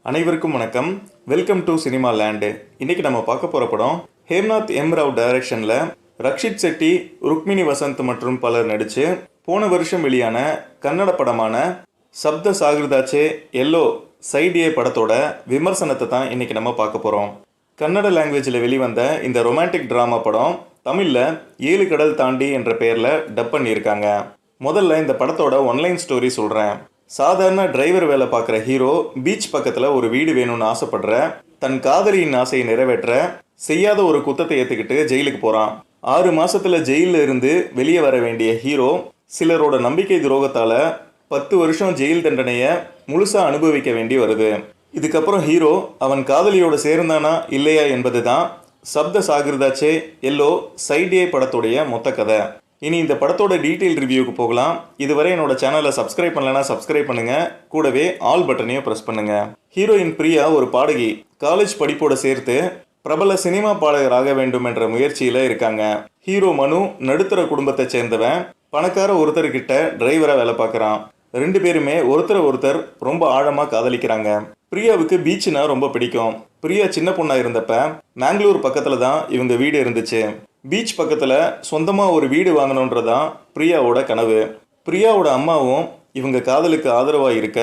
அனைவருக்கும் வணக்கம். Welcome to cinema land. இன்னைக்கு நம்ம பார்க்க போகிற படம் ஹேம்நாத் எம் ராவ் டைரக்ஷனில் ரக்ஷித் செட்டி, ருக்மிணி வசந்த் மற்றும் பலர் நடித்து போன வருஷம் வெளியான கன்னட படமான சப்த சாகிருதாச்சே எல்லோ சைட் ஏ படத்தோட விமர்சனத்தை தான் இன்னைக்கு நம்ம பார்க்க போகிறோம். கன்னட லாங்குவேஜில் வெளிவந்த இந்த ரொமான்டிக் ட்ராமா படம் தமிழில் 7 கடல் தாண்டி என்ற பெயரில் டப் பண்ணியிருக்காங்க. முதல்ல இந்த படத்தோட ஒன்லைன் ஸ்டோரி சொல்கிறேன். சாதாரண டிரைவர் வேலை பார்க்குற ஹீரோ பீச் பக்கத்தில் ஒரு வீடு வேணும்னு ஆசைப்படுற, தன் காதலியின் ஆசையை நிறைவேற்ற செய்யாத ஒரு குத்தத்தை ஏற்றுக்கிட்டு ஜெயிலுக்கு போகிறான். 6 மாசத்துல ஜெயிலில் இருந்து வெளியே வர வேண்டிய ஹீரோ சிலரோட நம்பிக்கை துரோகத்தால் 10 வருஷம் ஜெயில் தண்டனையை முழுசாக அனுபவிக்க வேண்டி வருது. இதுக்கப்புறம் ஹீரோ அவன் காதலியோட சேர்ந்தானா இல்லையா என்பது தான் சப்த சாகிருதாச்சே எல்லோ சைட் ஏ படத்துடைய மொத்த கதை. இனி இந்த படத்தோட டீட்டெயில் ரிவ்யூக்கு போகலாம். இதுவரை என்னோட சேனலை சப்ஸ்கிரைப் பண்ணலன்னா சப்ஸ்கிரைப் பண்ணுங்க, கூடவே ஆல் பட்டனையும் ப்ரெஸ் பண்ணுங்க. ஹீரோயின் பிரியா ஒரு பாடகி. காலேஜ் படிப்போட சேர்த்து பிரபல சினிமா பாடகராக வேண்டும் என்ற முயற்சியில் இருக்காங்க. ஹீரோ மனு நடுத்தர குடும்பத்தை சேர்ந்தவன். பணக்கார ஒருத்தர்கிட்ட டிரைவராக வேலை பார்க்குறான். 2 பேருமே ஒருத்தர் ரொம்ப ஆழமாக காதலிக்கிறாங்க. பிரியாவுக்கு பீச்சுனா ரொம்ப பிடிக்கும். பிரியா சின்ன பொண்ணா இருந்தப்ப மேங்களூர் பக்கத்தில் தான் இவங்க வீடு இருந்துச்சு. பீச் பக்கத்தில் சொந்தமாக ஒரு வீடு வாங்கணுன்றதான் பிரியாவோட கனவு. பிரியாவோட அம்மாவும் இவங்க காதலுக்கு ஆதரவாக இருக்க,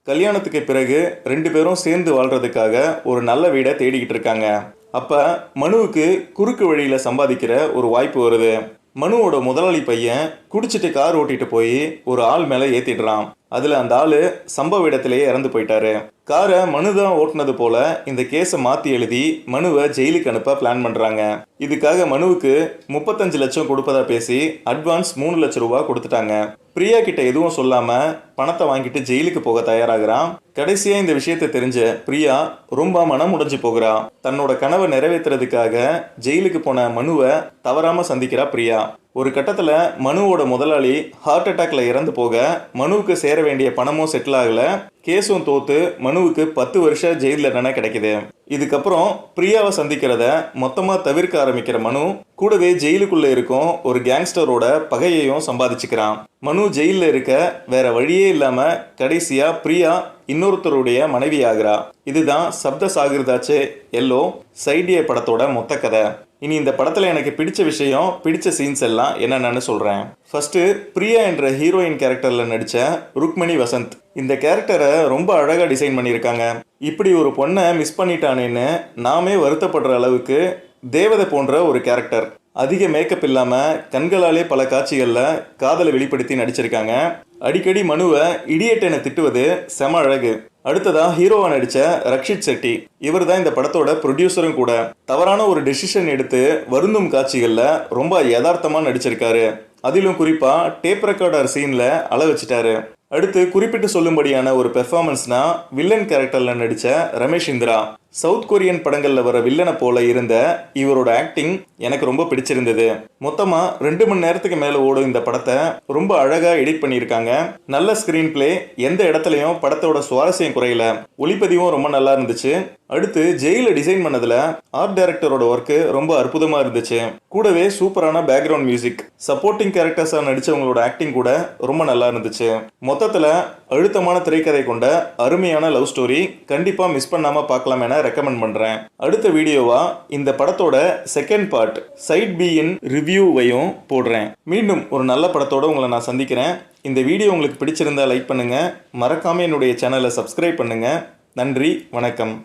கல்யாணத்துக்கு பிறகு 2 பேரும் சேர்ந்து வாழ்கிறதுக்காக ஒரு நல்ல வீடை தேடிக்கிட்டு இருக்காங்க. அப்போ மனுவுக்கு குறுக்கு வழியில் சம்பாதிக்கிற ஒரு வாய்ப்பு வருது. மனுவோட முதலாளி பையன் குடிச்சிட்டு கார் ஓட்டிட்டு போய் ஒரு ஆள் மேலே ஏற்றிடுறான். அதில் அந்த ஆள் சம்பவ இடத்திலேயே இறந்து போயிட்டாரு. காரை மனு தான் ஓட்டுனது போல இந்த கேஸை மாற்றி எழுதி மனுவை ஜெயிலுக்கு அனுப்ப பிளான் பண்ணுறாங்க. இதுக்காக மனுவுக்கு 35 லட்சம் கொடுப்பதா பேசி அட்வான்ஸ் 3 லட்சம் ரூபாய் கொடுத்துட்டாங்க. பிரியா கிட்ட எதுவும் சொல்லாமல் பணத்தை வாங்கிட்டு ஜெயிலுக்கு போக தயாராகிறான். கடைசியாக இந்த விஷயத்தை தெரிஞ்ச பிரியா ரொம்ப மனம் உடைஞ்சு போகிறா. தன்னோட கனவை நிறைவேற்றுறதுக்காக ஜெயிலுக்கு போன மனுவை தவறாமல் சந்திக்கிறா பிரியா. ஒரு கட்டத்தில் மனுவோட முதலாளி ஹார்ட் அட்டாக்ல இறந்து போக மனுவுக்கு சேர வேண்டிய பணமும் செட்டில் ஆகல. கேஸும் தோத்து மனுவுக்கு 10 வருஷம் ஜெயில் தண்டனை கிடைக்குது. இதுக்கப்புறம் பிரியாவை சந்திக்கிறத மொத்தமாக தவிர்க்க ஆரம்பிக்கிற மனு கூடவே ஜெயிலுக்குள்ள இருக்கும் ஒரு கேங்ஸ்டரோட பகையையும் சம்பாதிச்சுக்கிறான். மனு ஜெயிலில் இருக்க வேற வழியே இல்லாம கடைசியா பிரியா இன்னொருத்தருடைய மனைவி ஆகிறா. இதுதான் சப்த சாகிருதாச்சே எல்லோ சைட் ஏ படத்தோட மொத்த கதை. இனி இந்த படத்தில் எனக்கு பிடிச்ச சீன்ஸ் எல்லாம் என்னென்னு சொல்கிறேன். ஃபர்ஸ்ட்டு பிரியா என்ற ஹீரோயின் கேரக்டரில் நடித்த ருக்மிணி வசந்த். இந்த கேரக்டரை ரொம்ப அழகாக டிசைன் பண்ணியிருக்காங்க. இப்படி ஒரு பொண்ணை மிஸ் பண்ணிட்டானேன்னு நாமே வருத்தப்படுற அளவுக்கு தேவதை போன்ற ஒரு கேரக்டர். அதிக மேக்கப் இல்லாமல் கண்களாலே பல காட்சிகளில் காதலை வெளிப்படுத்தி நடிச்சிருக்காங்க. அடிக்கடி மனுவை இடியட்டனை திட்டுவது செம அழகு. அடுத்ததா ஹீரோவா நடிச்ச ரக்ஷித் செட்டி. இவர் தான் இந்த படத்தோட ப்ரொடியூசரும் கூட. தவறான ஒரு டெசிஷன் எடுத்து வருந்தும் காட்சிகள்ல ரொம்ப யதார்த்தமா நடிச்சிருக்காரு. அதிலும் குறிப்பா டேப் ரெக்கார்டர் சீன்ல அள வச்சிட்டாரு. அடுத்து குறிப்பிட்டு சொல்லும்படியான ஒரு பெர்ஃபார்மன்ஸ்னா வில்லன் கேரக்டர்ல நடிச்ச ரமேஷ் இந்திரா. சவுத் கொரியன் படங்கள்ல வர வில்லனை போல இருந்த இவரோட ஆக்டிங் எனக்கு ரொம்ப பிடிச்சிருந்தது. மொத்தமா 2 மணி நேரத்துக்கு மேல ஓடும் இந்த படத்தை ரொம்ப அழகா எடிட் பண்ணியிருக்காங்க. நல்ல ஸ்கிரீன் பிளே, எந்த இடத்துலயும் படத்தோட சுவாரஸ்யம் குறையல. ஒளிப்பதிவும் ரொம்ப நல்லா இருந்துச்சு. அடுத்து ஜெயில டிசைன் பண்ணதுல ஆர்ட் டைரக்டரோட ஒர்க்கு ரொம்ப அற்புதமா இருந்துச்சு. கூடவே சூப்பரான பேக்ரவுண்ட் மியூசிக், சப்போர்ட்டிங் கேரக்டர்ஸா நடிச்சவங்களோட ஆக்டிங் கூட ரொம்ப நல்லா இருந்துச்சு. மொத்தத்துல அழுத்தமான திரைக்கதை கொண்ட அருமையான லவ் ஸ்டோரி. கண்டிப்பா மிஸ் பண்ணாம பார்க்கலாம் என ரெக்கமெண்ட் பண்றேன். அடுத்த வீடியோவா இந்த படத்தோட second part side B in ரிவ்யூவையும் போடுறேன். மீண்டும் ஒரு நல்ல படத்தோட உங்களை நான் சந்திக்கிறேன். இந்த வீடியோ உங்களுக்கு பிடிச்சிருந்தா லைக் பண்ணுங்க, மறக்காம என்னுடைய சேனலை சப்ஸ்கிரைப் பண்ணுங்க. நன்றி, வணக்கம்.